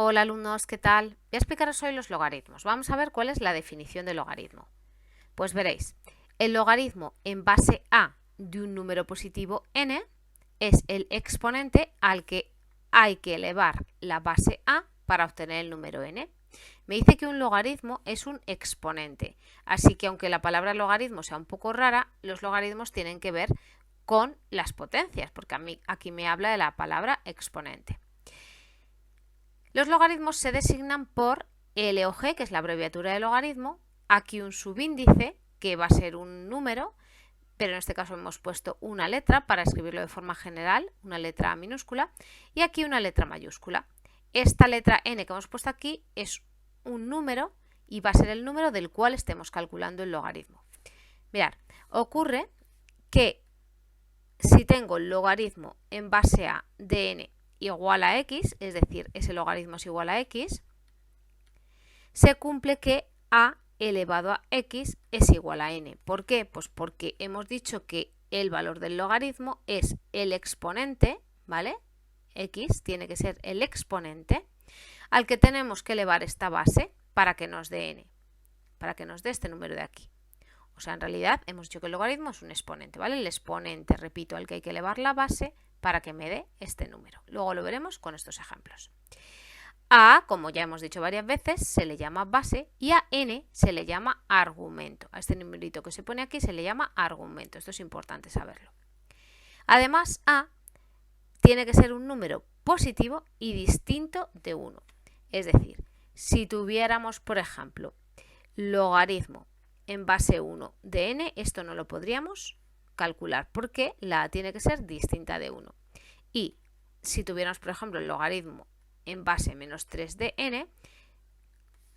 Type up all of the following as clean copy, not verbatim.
Hola alumnos, ¿qué tal? Voy a explicaros hoy los logaritmos. Vamos a ver cuál es la definición de logaritmo. Pues veréis, el logaritmo en base a de un número positivo n es el exponente al que hay que elevar la base a para obtener el número n. Me dice que un logaritmo es un exponente, así que aunque la palabra logaritmo sea un poco rara, los logaritmos tienen que ver con las potencias, porque aquí me habla de la palabra exponente. Los logaritmos se designan por L o G, que es la abreviatura de logaritmo, aquí un subíndice, que va a ser un número, pero en este caso hemos puesto una letra para escribirlo de forma general, una letra minúscula, y aquí una letra mayúscula. Esta letra n que hemos puesto aquí es un número y va a ser el número del cual estemos calculando el logaritmo. Mirad, ocurre que si tengo el logaritmo en base a de n igual a x, es decir, ese logaritmo es igual a x, se cumple que a elevado a x es igual a n. ¿Por qué? Pues porque hemos dicho que el valor del logaritmo es el exponente, ¿vale? X tiene que ser el exponente al que tenemos que elevar esta base para que nos dé n, para que nos dé este número de aquí. O sea, en realidad hemos dicho que el logaritmo es un exponente, ¿vale? El exponente, repito, al que hay que elevar la base para que me dé este número. Luego lo veremos con estos ejemplos. A, como ya hemos dicho varias veces, se le llama base y a n se le llama argumento. A este numerito que se pone aquí se le llama argumento. Esto es importante saberlo. Además, a tiene que ser un número positivo y distinto de 1. Es decir, si tuviéramos, por ejemplo, logaritmo en base 1 de n, esto no lo podríamos calcular porque la a tiene que ser distinta de 1. Y si tuviéramos, por ejemplo, el logaritmo en base menos 3 de n,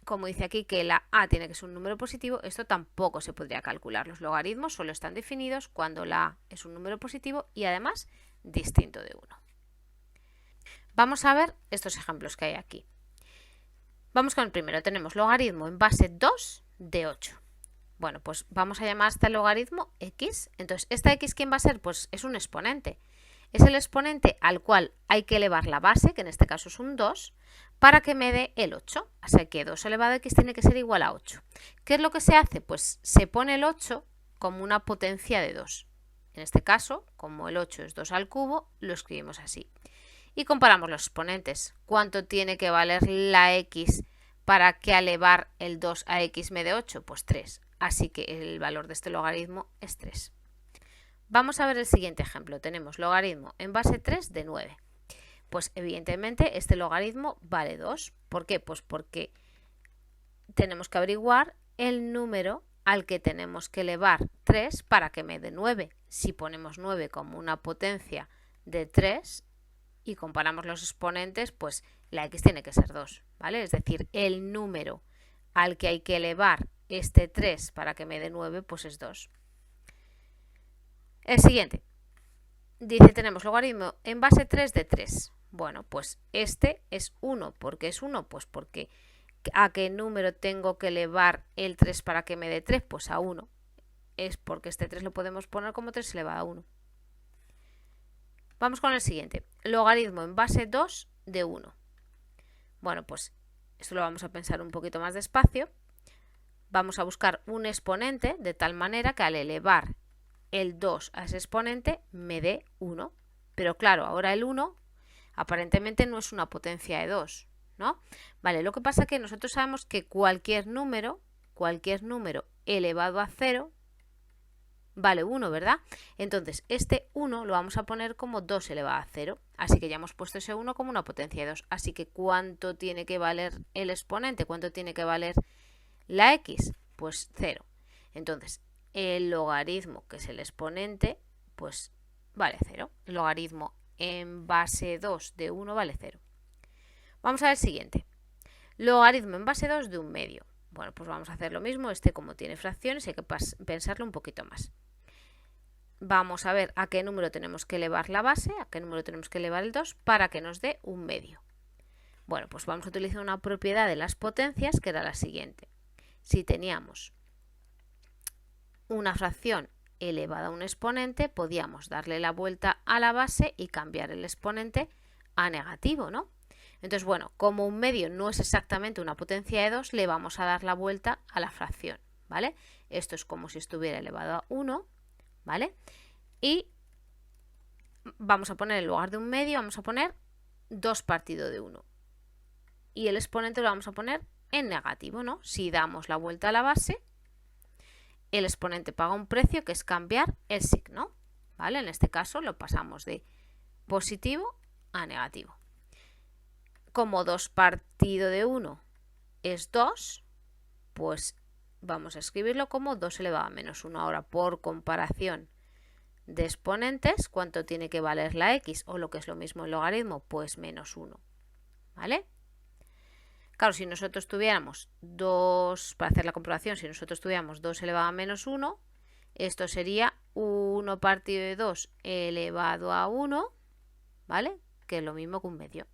como dice aquí que la a tiene que ser un número positivo, esto tampoco se podría calcular. Los logaritmos solo están definidos cuando la a es un número positivo y además distinto de 1. Vamos a ver estos ejemplos que hay aquí. Vamos con el primero. Tenemos logaritmo en base 2 de 8. Bueno, pues vamos a llamar a este logaritmo x. Entonces, ¿esta x quién va a ser? Pues es un exponente. Es el exponente al cual hay que elevar la base, que en este caso es un 2, para que me dé el 8. Así que 2 elevado a x tiene que ser igual a 8. ¿Qué es lo que se hace? Pues se pone el 8 como una potencia de 2. En este caso, como el 8 es 2 al cubo, lo escribimos así. Y comparamos los exponentes. ¿Cuánto tiene que valer la x para que al elevar el 2 a x me dé 8? Pues 3. Así que el valor de este logaritmo es 3. Vamos a ver el siguiente ejemplo. Tenemos logaritmo en base 3 de 9. Pues evidentemente este logaritmo vale 2. ¿Por qué? Pues porque tenemos que averiguar el número al que tenemos que elevar 3 para que me dé 9. Si ponemos 9 como una potencia de 3 y comparamos los exponentes, pues la x tiene que ser 2, ¿vale? Es decir, el número al que hay que elevar este 3 para que me dé 9, pues es 2. El siguiente. Dice, tenemos logaritmo en base 3 de 3. Bueno, pues este es 1. ¿Por qué es 1? Pues porque ¿a qué número tengo que elevar el 3 para que me dé 3? Pues a 1. Es porque este 3 lo podemos poner como 3 elevado a 1. Vamos con el siguiente. Logaritmo en base 2 de 1. Bueno, pues esto lo vamos a pensar un poquito más despacio. Vamos a buscar un exponente de tal manera que al elevar el 2 a ese exponente me dé 1. Pero claro, ahora el 1 aparentemente no es una potencia de 2, ¿no? Vale, lo que pasa es que nosotros sabemos que cualquier número elevado a 0 vale 1, ¿verdad? Entonces, este 1 lo vamos a poner como 2 elevado a 0. Así que ya hemos puesto ese 1 como una potencia de 2. Así que, ¿cuánto tiene que valer el exponente? ¿Cuánto tiene que valer la x? Pues 0. Entonces, el logaritmo, que es el exponente, pues vale 0. El logaritmo en base 2 de 1 vale 0. Vamos a ver el siguiente. Logaritmo en base 2 de un medio. Bueno, pues vamos a hacer lo mismo. Este, como tiene fracciones, hay que pensarlo un poquito más. Vamos a ver a qué número tenemos que elevar la base, a qué número tenemos que elevar el 2 para que nos dé un medio. Bueno, pues vamos a utilizar una propiedad de las potencias que era la siguiente. Si teníamos una fracción elevada a un exponente, podíamos darle la vuelta a la base y cambiar el exponente a negativo, ¿no? Entonces, bueno, como un medio no es exactamente una potencia de 2, le vamos a dar la vuelta a la fracción, ¿vale? Esto es como si estuviera elevado a 1, ¿vale? Y vamos a poner en lugar de un medio, vamos a poner 2 partido de 1. Y el exponente lo vamos a poner en negativo, ¿no? Si damos la vuelta a la base, el exponente paga un precio que es cambiar el signo, ¿vale? En este caso lo pasamos de positivo a negativo. Como 2 partido de 1 es 2, pues vamos a escribirlo como 2 elevado a menos 1. Ahora, por comparación de exponentes, ¿cuánto tiene que valer la x? O lo que es lo mismo el logaritmo, pues menos 1, ¿vale? Claro, si nosotros tuviéramos 2, para hacer la comprobación, si nosotros tuviéramos 2 elevado a menos 1, esto sería 1 partido de 2 elevado a 1, ¿vale? Que es lo mismo que un medio.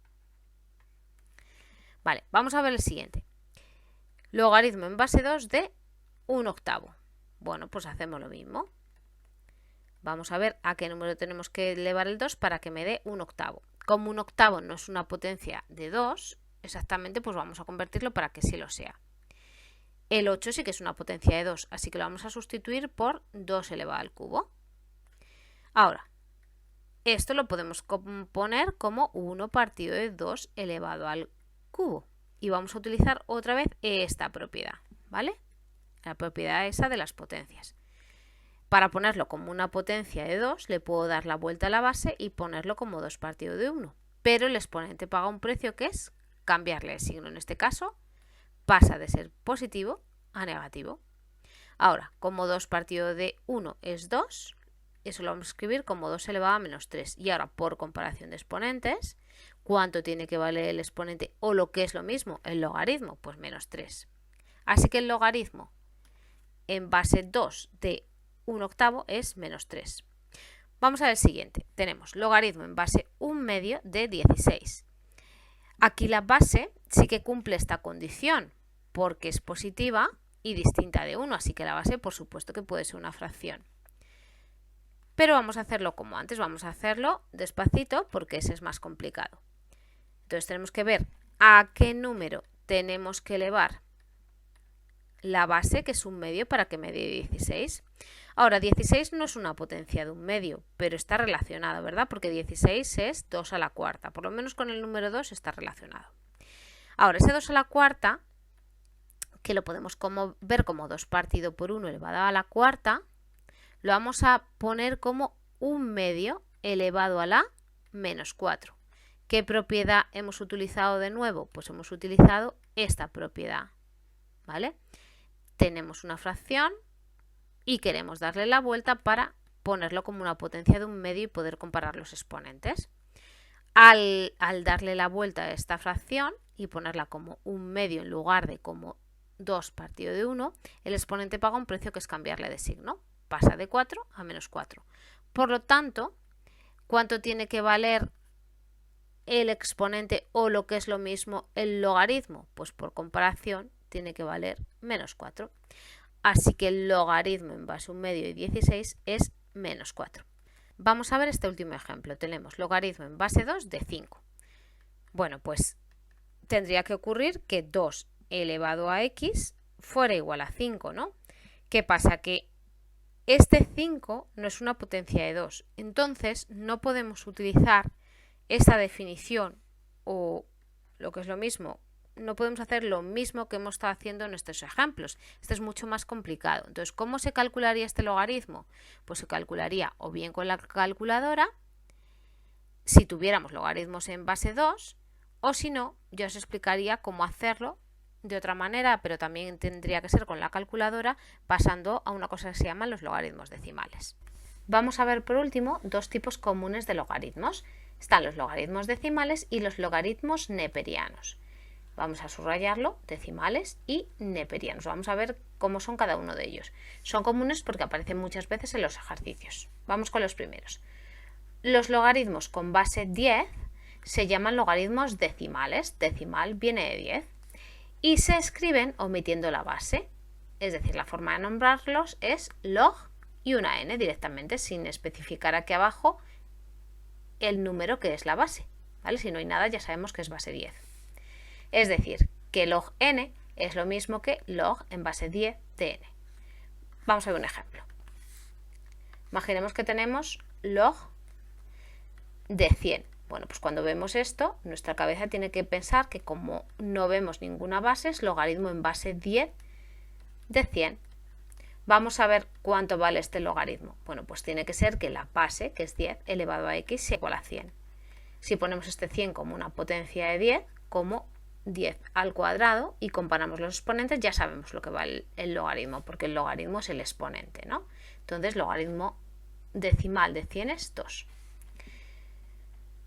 Vale, vamos a ver el siguiente. Logaritmo en base 2 de 1/8. Bueno, pues hacemos lo mismo. Vamos a ver a qué número tenemos que elevar el 2 para que me dé 1/8. Como 1/8 no es una potencia de 2, exactamente, pues vamos a convertirlo para que sí lo sea. El 8 sí que es una potencia de 2, así que lo vamos a sustituir por 2 elevado al cubo. Ahora, esto lo podemos poner como 1 partido de 2 elevado al cubo. Y vamos a utilizar otra vez esta propiedad, ¿vale? La propiedad esa de las potencias. Para ponerlo como una potencia de 2, le puedo dar la vuelta a la base y ponerlo como 2 partido de 1. Pero el exponente paga un precio que es cambiarle el signo. En este caso, pasa de ser positivo a negativo. Ahora, como 2 partido de 1 es 2, eso lo vamos a escribir como 2 elevado a menos 3. Y ahora, por comparación de exponentes, ¿cuánto tiene que valer el exponente? O lo que es lo mismo, el logaritmo, pues menos 3. Así que el logaritmo en base 2 de 1/8 es menos 3. Vamos a ver el siguiente. Tenemos logaritmo en base 1/2 de 16. Aquí la base sí que cumple esta condición porque es positiva y distinta de 1, así que la base por supuesto que puede ser una fracción. Pero vamos a hacerlo como antes, vamos a hacerlo despacito porque ese es más complicado. Entonces tenemos que ver a qué número tenemos que elevar la base, que es 1/2, para que me dé 16. Ahora, 16 no es una potencia de 1/2, pero está relacionado, ¿verdad? Porque 16 es 2 a la cuarta, por lo menos con el número 2 está relacionado. Ahora, ese 2 a la cuarta, que lo podemos ver como 2 partido por 1 elevado a la cuarta, lo vamos a poner como 1/2 elevado a la menos 4. ¿Qué propiedad hemos utilizado de nuevo? Pues hemos utilizado esta propiedad, ¿vale? Tenemos una fracción y queremos darle la vuelta para ponerlo como una potencia de 1/2 y poder comparar los exponentes. Al darle la vuelta a esta fracción y ponerla como 1/2 en lugar de como 2 partido de 1, el exponente paga un precio que es cambiarle de signo. Pasa de 4 a menos 4. Por lo tanto, ¿cuánto tiene que valer el exponente o lo que es lo mismo el logaritmo? Pues por comparación tiene que valer menos 4. Así que el logaritmo en base 1/2 de 16 es menos 4. Vamos a ver este último ejemplo. Tenemos logaritmo en base 2 de 5. Bueno, pues tendría que ocurrir que 2 elevado a x fuera igual a 5, ¿no? ¿Qué pasa? Que este 5 no es una potencia de 2. Entonces no podemos utilizar esta definición o lo que es lo mismo, no podemos hacer lo mismo que hemos estado haciendo en estos ejemplos. Este es mucho más complicado. Entonces, ¿cómo se calcularía este logaritmo? Pues se calcularía o bien con la calculadora, si tuviéramos logaritmos en base 2, o si no, yo os explicaría cómo hacerlo de otra manera, pero también tendría que ser con la calculadora, pasando a una cosa que se llaman los logaritmos decimales. Vamos a ver por último dos tipos comunes de logaritmos. Están los logaritmos decimales y los logaritmos neperianos. Vamos a subrayarlo, decimales y neperianos. Vamos a ver cómo son cada uno de ellos. Son comunes porque aparecen muchas veces en los ejercicios. Vamos con los primeros. Los logaritmos con base 10 se llaman logaritmos decimales. Decimal viene de 10. Y se escriben omitiendo la base. Es decir, la forma de nombrarlos es log y una n directamente, sin especificar aquí abajo el número que es la base. ¿vale? Si no hay nada ya sabemos que es base 10. Es decir, que log n es lo mismo que log en base 10 de n. Vamos a ver un ejemplo. Imaginemos que tenemos log de 100. Bueno, pues cuando vemos esto, nuestra cabeza tiene que pensar que como no vemos ninguna base, es logaritmo en base 10 de 100. Vamos a ver cuánto vale este logaritmo. Bueno, pues tiene que ser que la base, que es 10 elevado a x, sea igual a 100. Si ponemos este 100 como una potencia de 10, como 10 al cuadrado, y comparamos los exponentes, ya sabemos lo que vale el logaritmo, porque el logaritmo es el exponente, ¿no? Entonces, logaritmo decimal de 100 es 2.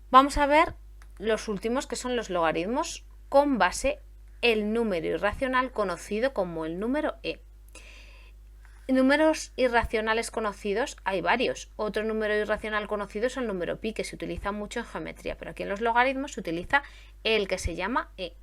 Vamos a ver los últimos, que son los logaritmos con base el número irracional conocido como el número e. Números irracionales conocidos hay varios. Otro número irracional conocido es el número pi, que se utiliza mucho en geometría, pero aquí en los logaritmos se utiliza el que se llama e,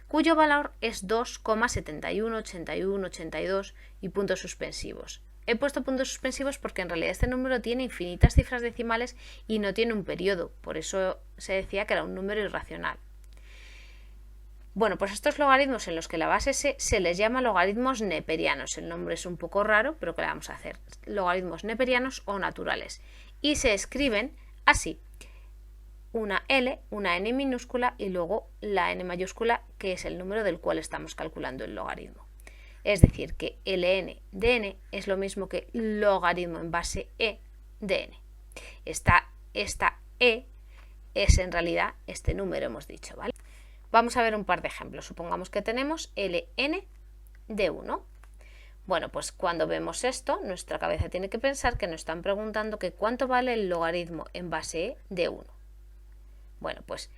cuyo valor es 2,71, 81, 82 y puntos suspensivos. He puesto puntos suspensivos porque en realidad este número tiene infinitas cifras decimales y no tiene un periodo, por eso se decía que era un número irracional. Bueno, pues estos logaritmos en los que la base se les llama logaritmos neperianos. El nombre es un poco raro, pero ¿qué le vamos a hacer? Logaritmos neperianos o naturales. Y se escriben así: una L, una n minúscula y luego la n mayúscula, que es el número del cual estamos calculando el logaritmo. Es decir, que ln de n es lo mismo que logaritmo en base e de n. Esta e es en realidad este número, hemos dicho, ¿vale? Vamos a ver un par de ejemplos. Supongamos que tenemos ln de 1. Bueno, pues cuando vemos esto, nuestra cabeza tiene que pensar que nos están preguntando que cuánto vale el logaritmo en base e de 1. Bueno, pues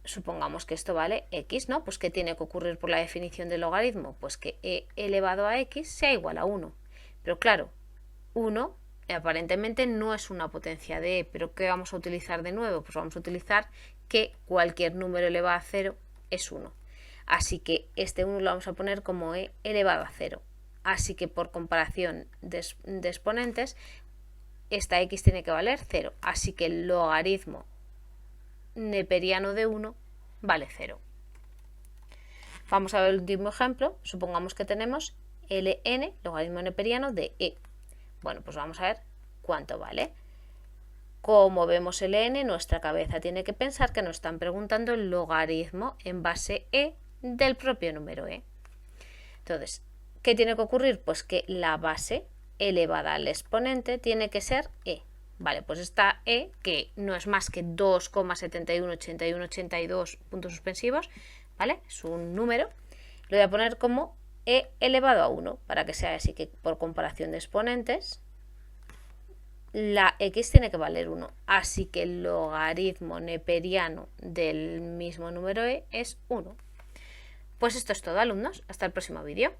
supongamos que esto vale x, ¿no? Pues ¿qué tiene que ocurrir por la definición del logaritmo? Pues que e elevado a x sea igual a 1. Pero claro, 1 aparentemente no es una potencia de e, pero ¿qué vamos a utilizar de nuevo? Pues vamos a utilizar que cualquier número elevado a 0 es 1. Así que este 1 lo vamos a poner como e elevado a 0. Así que por comparación de exponentes, esta x tiene que valer 0. Así que el logaritmo neperiano de 1 vale 0. Vamos a ver el último ejemplo. Supongamos que tenemos ln, logaritmo neperiano de e. Bueno, pues vamos a ver cuánto vale. Como vemos ln, nuestra cabeza tiene que pensar que nos están preguntando el logaritmo en base e del propio número e. Entonces, ¿qué tiene que ocurrir? Pues que la base elevada al exponente tiene que ser e. Vale, pues esta e, que no es más que 2,71, 81, 82 puntos suspensivos, ¿vale? Es un número. Lo voy a poner como e elevado a 1, para que sea así, que por comparación de exponentes, la x tiene que valer 1. Así que el logaritmo neperiano del mismo número e es 1. Pues esto es todo, alumnos. Hasta el próximo vídeo.